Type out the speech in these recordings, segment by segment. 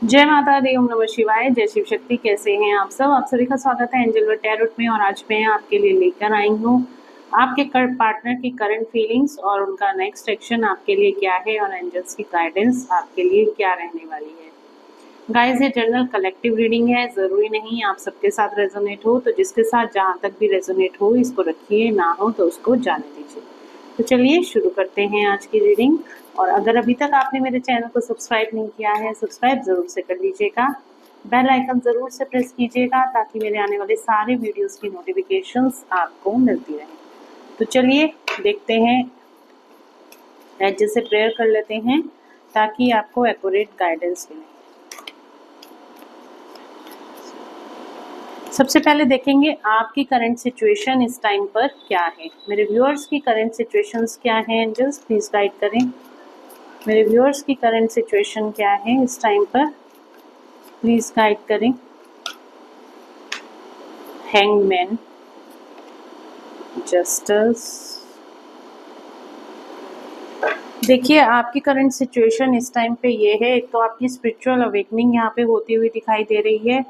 जय माता दी, ओम नमः शिवाय, जय शिव शक्ति। कैसे हैं आप सब? आप सभी का स्वागत है एंजल वर्ल्ड टैरोट में। और आज मैं आपके लिए लेकर आई हूँ आपके पार्टनर की करंट फीलिंग्स और उनका नेक्स्ट एक्शन आपके लिए क्या है और एंजल्स की गाइडेंस आपके लिए क्या रहने वाली है। गाइस, ये जनरल कलेक्टिव रीडिंग है, जरूरी नहीं आप सबके साथ रेजोनेट हो। तो जिसके साथ जहाँ तक भी रेजोनेट हो इसको रखिए, ना हो तो उसको जाने दीजिए। तो चलिए शुरू करते हैं आज की रीडिंग। और अगर अभी तक आपने मेरे चैनल को सब्सक्राइब नहीं किया है, सब्सक्राइब जरूर से कर लीजिएगा। बेल आइकन जरूर से प्रेस कीजिएगा ताकि मेरे आने वाले सारे वीडियोस की नोटिफिकेशंस आपको मिलती रहें। तो चलिए देखते हैं, एंजल से प्रेयर कर लेते हैं ताकि आपको एक्यूरेट गाइडेंस मिले। सबसे पहले देखेंगे आपकी करंट सिचुएशन इस टाइम पर क्या है। मेरे व्यूअर्स की करंट सिचुएशंस क्या है, एंजल्स प्लीज गाइड करें। मेरे व्यूअर्स की करंट सिचुएशन क्या है इस टाइम पर, प्लीज गाइड करें। Hangman, justice. देखिए आपकी करंट सिचुएशन इस टाइम पे ये है, एक तो आपकी स्पिरिचुअल अवेकनिंग यहाँ पे होती हुई दिखाई दे रही है।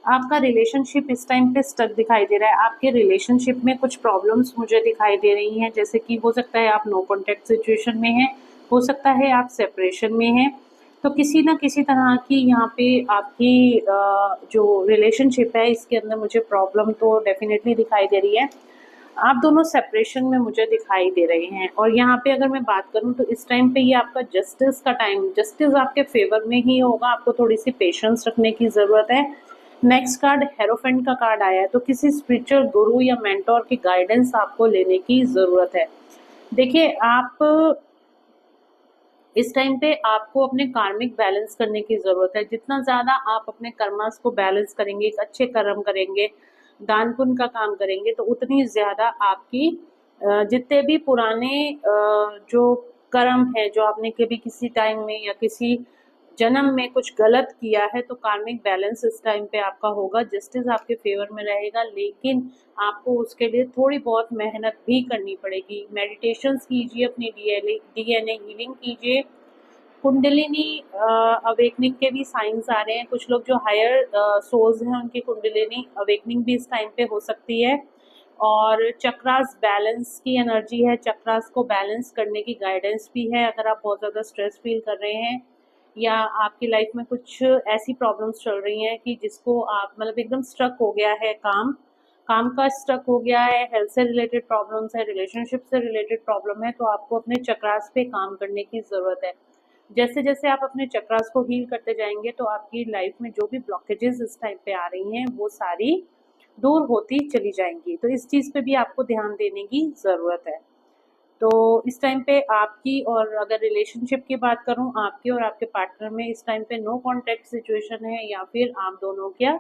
आपका रिलेशनशिप इस टाइम पे स्टक दिखाई दे रहा है। आपके रिलेशनशिप में कुछ प्रॉब्लम्स मुझे दिखाई दे रही हैं, जैसे कि हो सकता है आप नो कॉन्टैक्ट सिचुएशन में हैं, हो सकता है आप सेपरेशन में हैं। तो किसी ना किसी तरह की यहाँ पे आपकी जो रिलेशनशिप है इसके अंदर मुझे प्रॉब्लम तो डेफिनेटली दिखाई दे रही है। आप दोनों सेपरेशन में मुझे दिखाई दे रहे हैं। और यहाँ पे अगर मैं बात करूँ तो इस टाइम पे ये आपका जस्टिस का टाइम, जस्टिस आपके फेवर में ही होगा। आपको थोड़ी सी पेशेंस रखने की ज़रूरत है। नेक्स्ट कार्ड हेरोफेंट का कार्ड आया है, तो किसी स्पिरिचुअल गुरु या मेंटोर की गाइडेंस आपको लेने की ज़रूरत है। देखिए आप इस टाइम पे आपको अपने कार्मिक बैलेंस करने की ज़रूरत है। जितना ज़्यादा आप अपने कर्मास को बैलेंस करेंगे, एक अच्छे कर्म करेंगे, दान पुण्य का काम करेंगे, तो उतनी ज़्यादा आपकी जितने भी पुराने जो कर्म है, जो आपने कभी किसी टाइम में या किसी जन्म में कुछ गलत किया है, तो कार्मिक बैलेंस इस टाइम पे आपका होगा। जस्टिस आपके फेवर में रहेगा, लेकिन आपको उसके लिए थोड़ी बहुत मेहनत भी करनी पड़ेगी। मेडिटेशंस कीजिए, अपनी डीएनए हीलिंग कीजिए। कुंडलिनी अवेकनिंग के भी साइंस आ रहे हैं। कुछ लोग जो हायर सोल्स हैं उनकी कुंडलिनी अवेकनिंग भी इस टाइम पे हो सकती है। और चक्रास बैलेंस की एनर्जी है, चक्रास को बैलेंस करने की गाइडेंस भी है। अगर आप बहुत ज़्यादा स्ट्रेस फील कर रहे हैं या आपकी लाइफ में कुछ ऐसी प्रॉब्लम्स चल रही हैं कि जिसको आप मतलब एकदम स्ट्रक हो गया है, काम काम का स्ट्रक हो गया है, हेल्थ से रिलेटेड प्रॉब्लम्स है, रिलेशनशिप से रिलेटेड प्रॉब्लम है, तो आपको अपने चक्रास पे काम करने की ज़रूरत है। जैसे जैसे आप अपने चक्रास को हील करते जाएंगे तो आपकी लाइफ में जो भी ब्लॉकेजेस इस टाइम पे आ रही हैं वो सारी दूर होती चली जाएंगी। तो इस चीज़ पे भी आपको ध्यान देने की ज़रूरत है। तो इस टाइम पे आपकी, और अगर रिलेशनशिप की बात करूं, आपके और आपके पार्टनर में इस टाइम पे नो कॉन्टैक्ट सिचुएशन है, या फिर आप दोनों क्या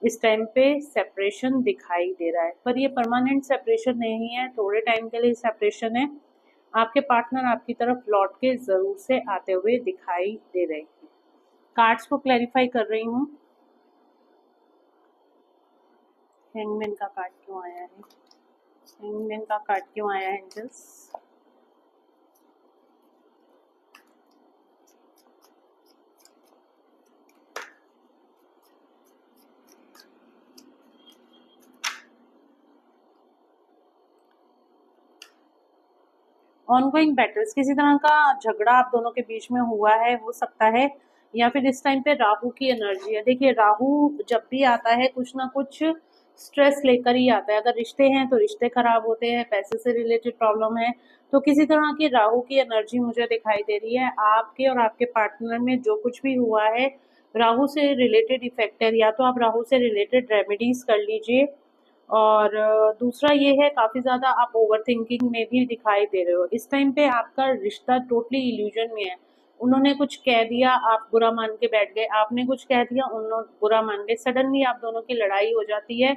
इस टाइम पे सेपरेशन दिखाई दे रहा है। पर ये परमानेंट सेपरेशन नहीं है, थोड़े टाइम के लिए सेपरेशन है। आपके पार्टनर आपकी तरफ लौट के ज़रूर से आते हुए दिखाई दे रहे हैं। कार्ड्स को क्लैरिफाई कर रही हूँ। हैंगमैन का कार्ड क्यों आया है? हैंगमैन का कार्ड क्यों आया है एंजल्स? ऑनगोइंग बैटल्स, किसी तरह का झगड़ा आप दोनों के बीच में हुआ है, हो सकता है। या फिर इस टाइम पे राहु की एनर्जी है। देखिए राहु जब भी आता है कुछ ना कुछ स्ट्रेस लेकर ही आता है। अगर रिश्ते हैं तो रिश्ते खराब होते हैं, पैसे से रिलेटेड प्रॉब्लम है, तो किसी तरह की राहु की एनर्जी मुझे दिखाई दे रही है। आपके और आपके पार्टनर में जो कुछ भी हुआ है राहु से रिलेटेड इफेक्ट है। या तो आप राहु से रिलेटेड रेमेडीज कर लीजिए, और दूसरा ये है काफ़ी ज़्यादा आप ओवर थिंकिंग में भी दिखाई दे रहे हो। इस टाइम पे आपका रिश्ता टोटली इल्यूजन में है। उन्होंने कुछ कह दिया, आप बुरा मान के बैठ गए, आपने कुछ कह दिया, उन्होंने बुरा मान गए, सडनली आप दोनों की लड़ाई हो जाती है।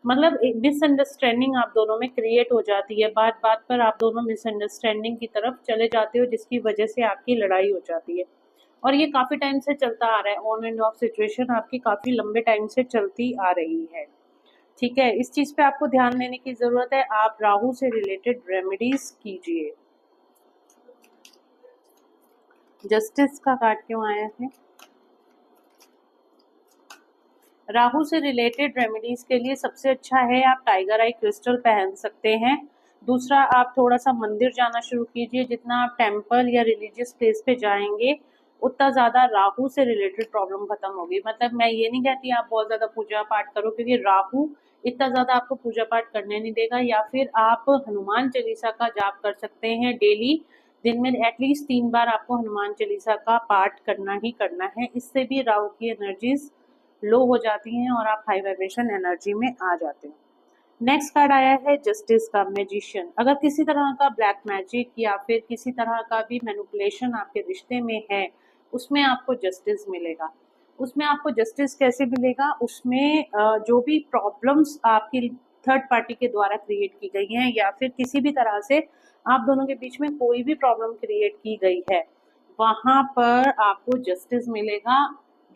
मतलब एक मिसअंडरस्टैंडिंग आप दोनों में क्रिएट हो जाती है। बात बात पर आप दोनों मिसअंडरस्टैंडिंग की तरफ चले जाते हो, जिसकी वजह से आपकी लड़ाई हो जाती है। और ये काफ़ी टाइम से चलता आ रहा है। ऑन एंड ऑफ सिचुएशन आपकी काफ़ी लंबे टाइम से चलती आ रही है। ठीक है, इस चीज़ पे आपको ध्यान देने की ज़रूरत है। आप राहु से रिलेटेड रेमेडीज कीजिए। जस्टिस का कार्ड क्यों आया है? राहु से रिलेटेड रेमेडीज के लिए सबसे अच्छा है आप टाइगर आई क्रिस्टल पहन सकते हैं। दूसरा, आप थोड़ा सा मंदिर जाना शुरू कीजिए। जितना आप टेम्पल या रिलीजियस प्लेस पे जाएंगे उतना ज़्यादा राहु से रिलेटेड प्रॉब्लम खत्म होगी। मतलब मैं ये नहीं कहती आप बहुत ज़्यादा पूजा पाठ करो, क्योंकि राहु इतना ज़्यादा आपको पूजा पाठ करने नहीं देगा। या फिर आप हनुमान चालीसा का जाप कर सकते हैं डेली। दिन में एटलीस्ट 3 बार आपको हनुमान चालीसा का पाठ करना ही करना है। इससे भी राहु की एनर्जीज लो हो जाती हैं और आप हाई वाइब्रेशन एनर्जी में आ जाते हैं। नेक्स्ट कार्ड आया है जस्टिस का, मैजिशियन। अगर किसी तरह का ब्लैक मैजिक या फिर किसी तरह का भी मैनिपुलेशन आपके रिश्ते में है, उसमें आपको जस्टिस मिलेगा। उसमें आपको जस्टिस कैसे मिलेगा? उसमें जो भी प्रॉब्लम्स आपकी थर्ड पार्टी के द्वारा क्रिएट की गई हैं या फिर किसी भी तरह से आप दोनों के बीच में कोई भी प्रॉब्लम क्रिएट की गई है, वहाँ पर आपको जस्टिस मिलेगा।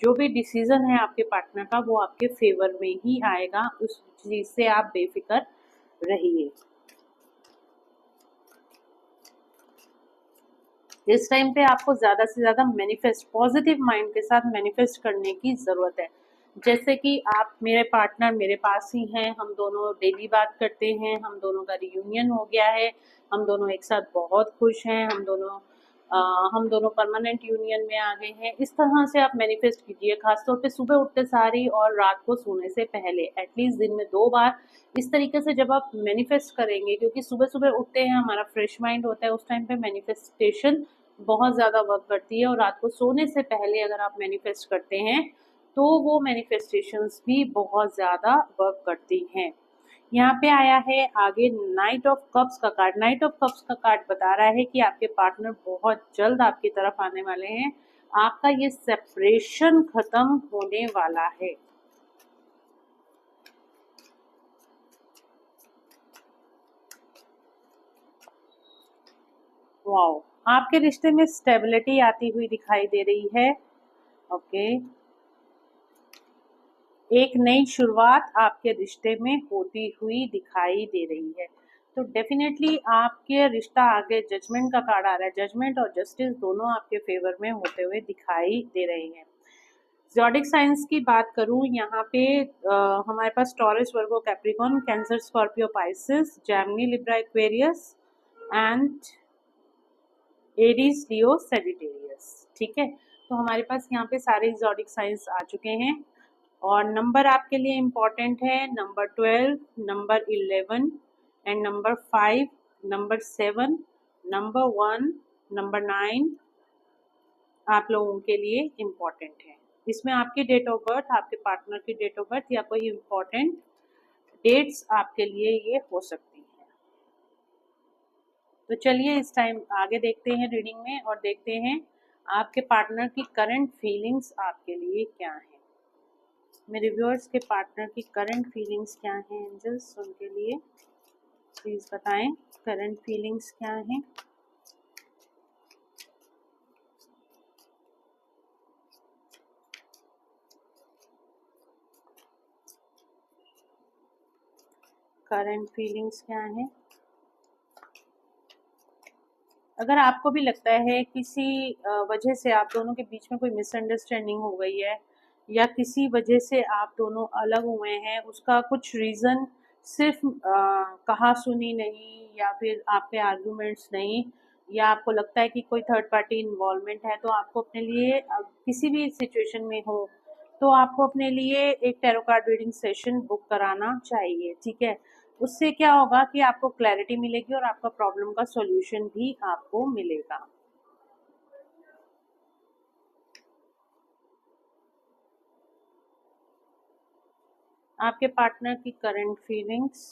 जो भी डिसीजन है आपके पार्टनर का वो आपके फेवर में ही आएगा। उस चीज से आप बेफिक्र रहिए। इस टाइम पे आपको ज्यादा से ज्यादा मैनिफेस्ट, पॉजिटिव माइंड के साथ मैनिफेस्ट करने की जरूरत है। जैसे कि आप, मेरे पार्टनर मेरे पास ही हैं, हम दोनों डेली बात करते हैं, हम दोनों का रियूनियन हो गया है, हम दोनों एक साथ बहुत खुश हैं, हम दोनों परमानेंट यूनियन में आ गए हैं। इस तरह से आप मैनिफेस्ट कीजिए, खासतौर पे सुबह उठते सारी और रात को सोने से पहले एटलीस्ट दिन में 2 बार। इस तरीके से जब आप मैनिफेस्ट करेंगे, क्योंकि सुबह सुबह उठते हैं, हमारा फ्रेश माइंड होता है, उस टाइम पे मैनिफेस्टेशन बहुत ज़्यादा वर्क करती है। और रात को सोने से पहले अगर आप मैनिफेस्ट करते हैं तो वो मैनिफेस्टेशंस भी बहुत ज़्यादा वर्क करती हैं। यहाँ पे आया है आगे नाइट ऑफ कप्स का कार्ड। नाइट ऑफ कप्स का कार्ड बता रहा है कि आपके पार्टनर बहुत जल्द आपकी तरफ आने वाले हैं। आपका ये सेपरेशन खत्म होने वाला है। वाओ, आपके रिश्ते में स्टेबिलिटी आती हुई दिखाई दे रही है। ओके, एक नई शुरुआत आपके रिश्ते में होती हुई दिखाई दे रही है। तो डेफिनेटली आपके रिश्ता आगे, जजमेंट का कार्ड आ रहा है, जजमेंट और जस्टिस दोनों आपके फेवर में होते हुए दिखाई दे रहे हैं। ज़ोडिक साइंस की बात करूं, यहाँ पे हमारे पास Taurus, Virgo, Capricorn, Cancer, Scorpio, Pisces, Gemini, Libra, Aquarius and Aries, Leo, Sagittarius. ठीक है, तो हमारे पास यहाँ पे सारे ज़ोडिक साइंस आ चुके हैं। और नंबर आपके लिए इम्पॉर्टेंट है, number 12, number 11 and number 5, number 7, number 1, number 9 आप लोगों के लिए इम्पॉर्टेंट है। इसमें आपकी डेट ऑफ बर्थ, आपके पार्टनर की डेट ऑफ बर्थ या कोई इम्पॉर्टेंट डेट्स आपके लिए ये हो सकती है। तो चलिए इस टाइम आगे देखते हैं रीडिंग में और देखते हैं आपके पार्टनर की करंट फीलिंग्स आपके लिए क्या है। मेरे व्यूअर्स के पार्टनर की करंट फीलिंग्स क्या हैं एंजल्स, उनके लिए प्लीज बताएं करंट फीलिंग्स क्या हैं। करंट फीलिंग्स क्या हैं। अगर आपको भी लगता है किसी वजह से आप दोनों के बीच में कोई मिसअंडरस्टैंडिंग हो गई है या किसी वजह से आप दोनों अलग हुए हैं, उसका कुछ रीज़न सिर्फ कहा सुनी नहीं या फिर आप पे आर्गूमेंट्स नहीं, या आपको लगता है कि कोई थर्ड पार्टी इन्वॉल्वमेंट है, तो आपको अपने लिए किसी भी सिचुएशन में हो तो आपको अपने लिए एक tarot card reading session book कराना चाहिए। ठीक है, उससे क्या होगा कि आपको क्लैरिटी मिलेगी और आपका प्रॉब्लम का सॉल्यूशन भी आपको मिलेगा। आपके पार्टनर की करंट फीलिंग्स,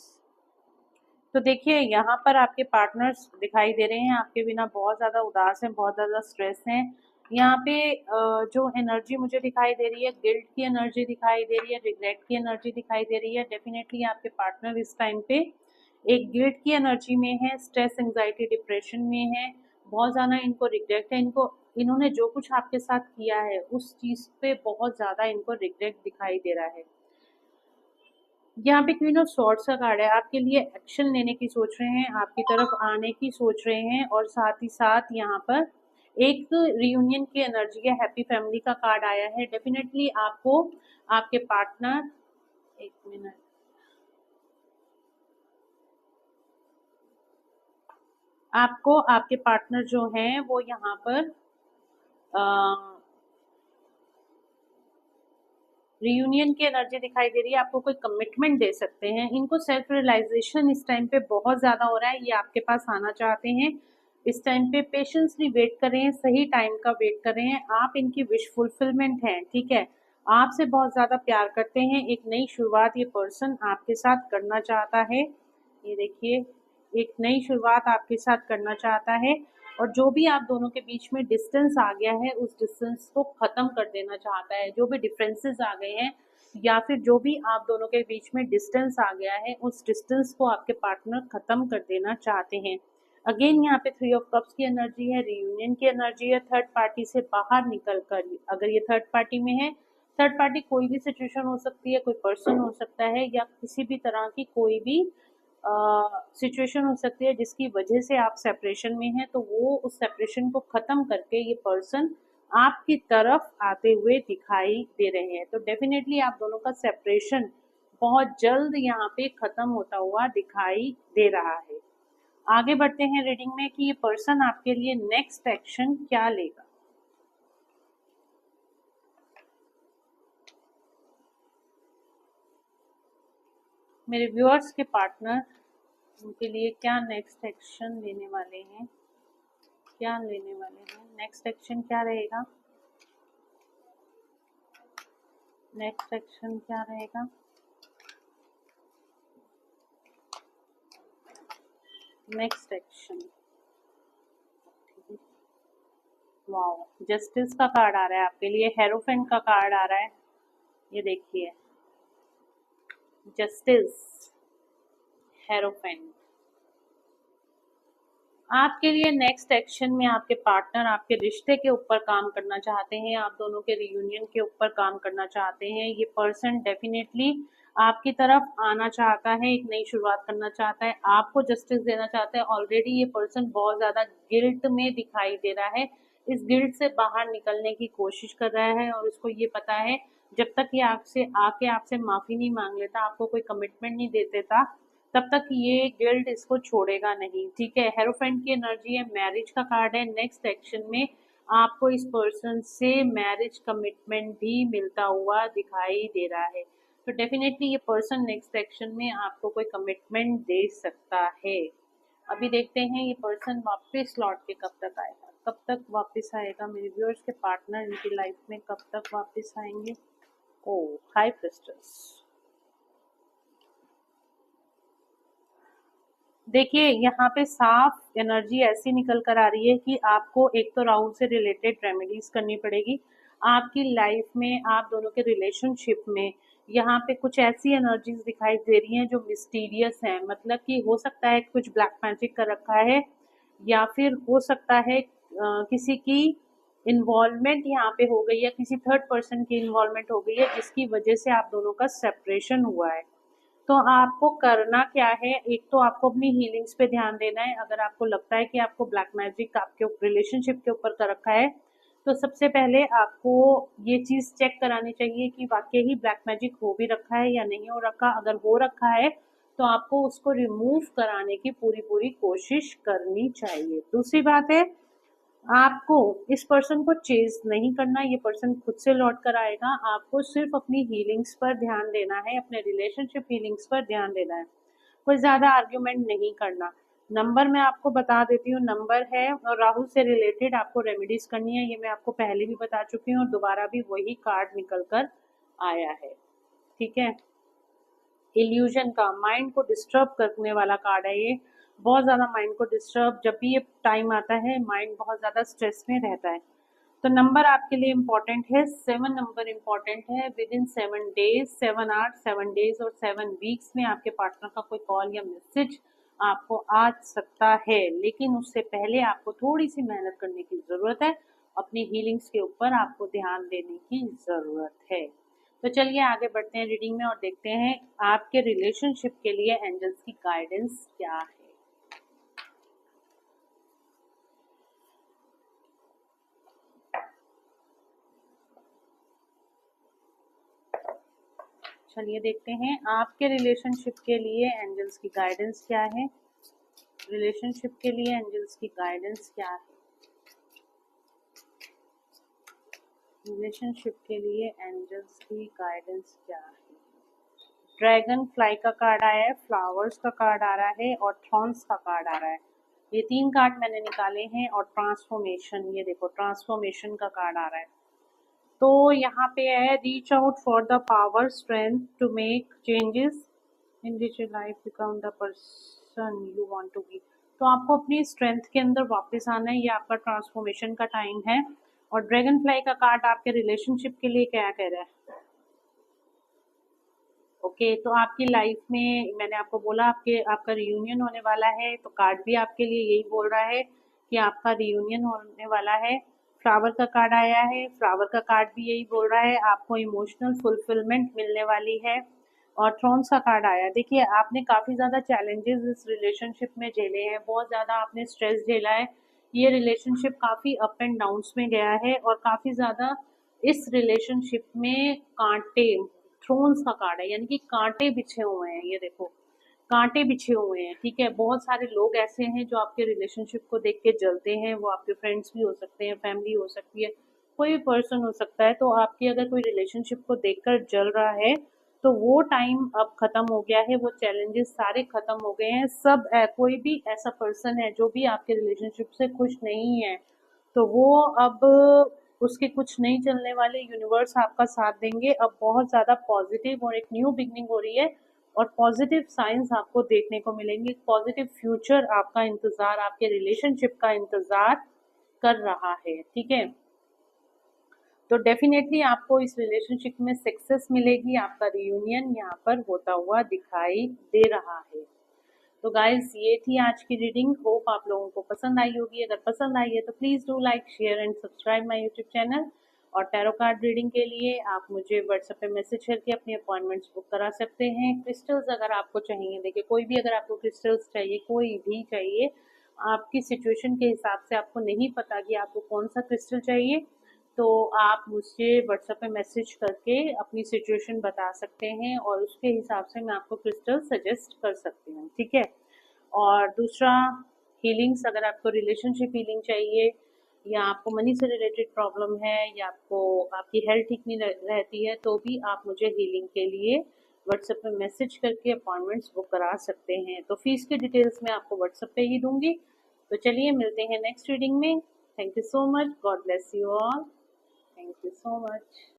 तो देखिए यहाँ पर आपके पार्टनर्स दिखाई दे रहे हैं आपके बिना बहुत ज़्यादा उदास हैं, बहुत ज़्यादा स्ट्रेस हैं। यहाँ पे जो एनर्जी मुझे दिखाई दे रही है, गिल्ट की एनर्जी दिखाई दे रही है, रिग्रेट की एनर्जी दिखाई दे रही है। डेफिनेटली आपके पार्टनर इस टाइम पे एक गिल्ट की एनर्जी में है, स्ट्रेस, एंजाइटी, डिप्रेशन में है। बहुत ज़्यादा इनको रिग्रेट है, इन्होंने जो कुछ आपके साथ किया है उस चीज़ पे बहुत ज़्यादा इनको रिग्रेट दिखाई दे रहा है। यहाँ पे क्वीन ऑफ सॉर्ड्स का कार्ड है, आपके लिए एक्शन लेने की सोच रहे हैं, आपकी तरफ आने की सोच रहे हैं और साथ ही साथ यहाँ पर एक रियूनियन की एनर्जी है, हैप्पी फैमिली का कार्ड आया है। डेफिनेटली आपको आपके पार्टनर, एक मिनट, आपको आपके पार्टनर जो हैं वो यहाँ पर रियूनियन की एनर्जी दिखाई दे रही है, आपको कोई कमिटमेंट दे सकते हैं। इनको सेल्फ रियलाइजेशन इस टाइम पे बहुत ज्यादा हो रहा है, ये आपके पास आना चाहते हैं। इस टाइम पे पेशेंसली वेट करें, सही टाइम का वेट करें। आप इनकी विश फुलफिलमेंट हैं, ठीक है। आपसे बहुत ज्यादा प्यार करते हैं, एक नई शुरुआत ये पर्सन आपके साथ करना चाहता है। ये देखिए, एक नई शुरुआत आपके साथ करना चाहता है, और जो भी आप दोनों के बीच में डिस्टेंस आ गया है उस डिस्टेंस को खत्म कर देना चाहता है। जो भी डिफरेंसेस आ गए हैं या फिर जो भी आप दोनों के बीच में डिस्टेंस आ गया है उस डिस्टेंस को आपके पार्टनर खत्म कर देना चाहते हैं। अगेन यहाँ पे 3 ऑफ कप्स की एनर्जी है, रियूनियन की एनर्जी है। थर्ड पार्टी से बाहर निकल कर, अगर ये थर्ड पार्टी में है, थर्ड पार्टी कोई भी सिचुएशन हो सकती है, कोई पर्सन हो सकता है, या किसी भी तरह की कोई भी सिचुएशन हो सकती है जिसकी वजह से आप सेपरेशन में हैं, तो वो उस सेपरेशन को खत्म करके ये पर्सन आपकी तरफ आते हुए दिखाई दे रहे हैं। तो डेफिनेटली आप दोनों का सेपरेशन बहुत जल्द यहाँ पे खत्म होता हुआ दिखाई दे रहा है। आगे बढ़ते हैं रीडिंग में कि ये पर्सन आपके लिए नेक्स्ट एक्शन क्या लेगा। मेरे व्यूअर्स के पार्टनर, उनके लिए क्या नेक्स्ट एक्शन लेने वाले हैं, क्या लेने वाले हैं, नेक्स्ट एक्शन क्या रहेगा, नेक्स्ट एक्शन क्या रहेगा। नेक्स्ट एक्शन, वाओ, जस्टिस का कार्ड आ रहा है आपके लिए, हेरोफेंट का कार्ड आ रहा है। ये देखिए, जस्टिस, हेरोफेंट। आपके लिए नेक्स्ट एक्शन में आपके पार्टनर आपके रिश्ते के ऊपर काम करना चाहते हैं, आप दोनों के रियूनियन के ऊपर काम करना चाहते हैं। ये पर्सन डेफिनेटली आपकी तरफ आना चाहता है, एक नई शुरुआत करना चाहता है, आपको जस्टिस देना चाहता है। ऑलरेडी ये पर्सन बहुत ज्यादा गिल्ट में दिखाई दे रहा है, इस गिल्ट से बाहर निकलने की कोशिश कर रहा है, और उसको ये पता है जब तक ये आपसे आके आपसे माफी नहीं मांग लेता, आपको कोई कमिटमेंट नहीं दे देता, तब तक ये गिल्ड इसको छोड़ेगा नहीं, ठीक है। हेरोफेंट की एनर्जी है, मैरिज का कार्ड है। नेक्स्ट एक्शन में आपको इस पर्सन से मैरिज कमिटमेंट भी मिलता हुआ दिखाई दे रहा है। तो डेफिनेटली ये पर्सन नेक्स्ट एक्शन में आपको कोई कमिटमेंट दे सकता है। अभी देखते हैं ये पर्सन वापस लौट के कब तक आएगा, कब तक वापस आएगा। मेरे व्यूअर्स के पार्टनर इनकी लाइफ में कब तक वापस आएंगे। ओ, हाई प्रिस्टेस। देखिए, यहाँ पे साफ एनर्जी ऐसी निकल कर आ रही है कि आपको एक तो राहु से रिलेटेड रेमेडीज करनी पड़ेगी। आपकी लाइफ में, आप दोनों के रिलेशनशिप में यहाँ पे कुछ ऐसी एनर्जीज दिखाई दे रही हैं जो मिस्टीरियस हैं। मतलब कि हो सकता है कुछ ब्लैक मैजिक कर रखा है, या फिर हो सकता है किसी की इन्वॉल्वमेंट यहाँ पे हो गई है, किसी थर्ड पर्सन की इन्वॉल्वमेंट हो गई है जिसकी वजह से आप दोनों का सेपरेशन हुआ है। तो आपको करना क्या है, एक तो आपको अपनी हीलिंग्स पे ध्यान देना है। अगर आपको लगता है कि आपको ब्लैक मैजिक आपके रिलेशनशिप के ऊपर कर रखा है, तो सबसे पहले आपको ये चीज चेक करानी चाहिए कि वाकई ही ब्लैक मैजिक हो भी रखा है या नहीं हो रखा। अगर हो रखा है तो आपको उसको रिमूव कराने की पूरी पूरी कोशिश करनी चाहिए। दूसरी बात है, आपको इस पर्सन को चेज नहीं करना, ये पर्सन खुद से लौट कर आएगा। आपको सिर्फ अपनी हीलिंग्स पर ध्यान देना है, अपने रिलेशनशिप हीलिंग्स पर ध्यान देना है, कोई ज्यादा आर्ग्यूमेंट नहीं करना। नंबर मैं आपको बता देती हूँ, नंबर है, और राहु से रिलेटेड आपको रेमेडीज करनी है, ये मैं आपको पहले भी बता चुकी हूँ और दोबारा भी वही कार्ड निकल कर आया है, ठीक है। इल्यूजन का, माइंड को डिस्टर्ब करने वाला कार्ड है ये, बहुत ज़्यादा माइंड को डिस्टर्ब, जब भी ये टाइम आता है माइंड बहुत ज़्यादा स्ट्रेस में रहता है। तो नंबर आपके लिए इम्पोर्टेंट है, 7 नंबर इम्पोर्टेंट है। With in 7 days, 7 hours, 7 days और 7 वीक्स में आपके पार्टनर का कोई कॉल या मैसेज आपको आ सकता है, लेकिन उससे पहले आपको थोड़ी सी मेहनत करने की ज़रूरत है, अपनी हीलिंग्स के ऊपर आपको ध्यान देने की ज़रूरत है। तो चलिए आगे बढ़ते हैं रीडिंग में और देखते हैं आपके रिलेशनशिप के लिए एंजल्स की गाइडेंस क्या है। चलिए देखते हैं आपके रिलेशनशिप के लिए एंजल्स की गाइडेंस क्या है। रिलेशनशिप के लिए एंजल्स की गाइडेंस क्या है। रिलेशनशिप के लिए एंजल्स की गाइडेंस क्या है। ड्रैगन फ्लाई का कार्ड आया है, फ्लावर्स का कार्ड आ रहा है और थ्रॉन्स का कार्ड आ रहा है। ये 3 कार्ड मैंने निकाले हैं और ट्रांसफॉर्मेशन, ये देखो ट्रांसफॉर्मेशन का कार्ड आ रहा है। तो यहाँ पे है reach out for the power strength to make changes in this life become the person you want to be. तो आपको अपनी स्ट्रेंथ के अंदर वापस आना है, ये आपका ट्रांसफॉर्मेशन का टाइम है। और ड्रैगन फ्लाई का कार्ड आपके रिलेशनशिप के लिए क्या कह रहा है। ओके तो आपकी लाइफ में मैंने आपको बोला आपका रियूनियन होने वाला है, तो कार्ड भी आपके लिए यही बोल रहा है कि आपका रियूनियन होने वाला है। फ्लावर का कार्ड आया है, फ्लावर का कार्ड भी यही बोल रहा है आपको इमोशनल फुलफिलमेंट मिलने वाली है। और थ्रोन्स का कार्ड आया, देखिए आपने काफ़ी ज़्यादा चैलेंजेस इस रिलेशनशिप में झेले हैं, बहुत ज़्यादा आपने स्ट्रेस झेला है। ये रिलेशनशिप काफ़ी अप एंड डाउन्स में गया है और काफ़ी ज़्यादा इस रिलेशनशिप में कांटे, थ्रोन्स का कार्ड है यानी कि कांटे बिछे हुए हैं, ये देखो कांटे बिछे हुए हैं। ठीक है, बहुत सारे लोग ऐसे हैं जो आपके रिलेशनशिप को देख के जलते हैं, वो आपके फ्रेंड्स भी हो सकते हैं, फैमिली हो सकती है, कोई भी पर्सन हो सकता है। तो आपकी अगर कोई रिलेशनशिप को देखकर जल रहा है तो वो टाइम अब खत्म हो गया है, वो चैलेंजेस सारे खत्म हो गए हैं। सब कोई भी ऐसा पर्सन है जो भी आपके रिलेशनशिप से खुश नहीं है तो वो अब उसके कुछ नहीं चलने वाले, यूनिवर्स आपका साथ देंगे। अब बहुत ज़्यादा पॉजिटिव और एक न्यू बिगनिंग हो रही है और पॉजिटिव साइंस आपको देखने को मिलेंगे। पॉजिटिव फ्यूचर आपका इंतज़ार, आपके रिलेशनशिप का इंतज़ार कर रहा है। ठीक है, तो डेफिनेटली आपको इस रिलेशनशिप में सक्सेस मिलेगी, आपका रियूनियन यहाँ पर होता हुआ दिखाई दे रहा है। तो गाइज ये थी आज की रीडिंग, होप आप लोगों को पसंद आई होगी। अगर पसंद आई है तो please do like share and subscribe my YouTube channel. और टैरो कार्ड रीडिंग के लिए आप मुझे व्हाट्सएप पे मैसेज करके अपनी अपॉइंटमेंट्स बुक करा सकते हैं। क्रिस्टल्स अगर आपको चाहिए, देखिए कोई भी अगर आपको क्रिस्टल्स चाहिए, कोई भी चाहिए, आपकी सिचुएशन के हिसाब से आपको नहीं पता कि आपको कौन सा क्रिस्टल चाहिए, तो आप मुझे व्हाट्सएप पे मैसेज करके अपनी सिचुएशन बता सकते हैं और उसके हिसाब से मैं आपको क्रिस्टल सजेस्ट कर सकती हूँ। ठीक है, और दूसरा हीलिंग्स, अगर आपको रिलेशनशिप हीलिंग चाहिए या आपको मनी से रिलेटेड प्रॉब्लम है या आपको आपकी हेल्थ ठीक नहीं रहती है तो भी आप मुझे हीलिंग के लिए व्हाट्सएप पे मैसेज करके अपॉइंटमेंट्स बुक करा सकते हैं। तो फीस की डिटेल्स मैं आपको व्हाट्सएप पे ही दूंगी। तो चलिए मिलते हैं नेक्स्ट रीडिंग में। Thank you so much, God bless you all, thank you so much.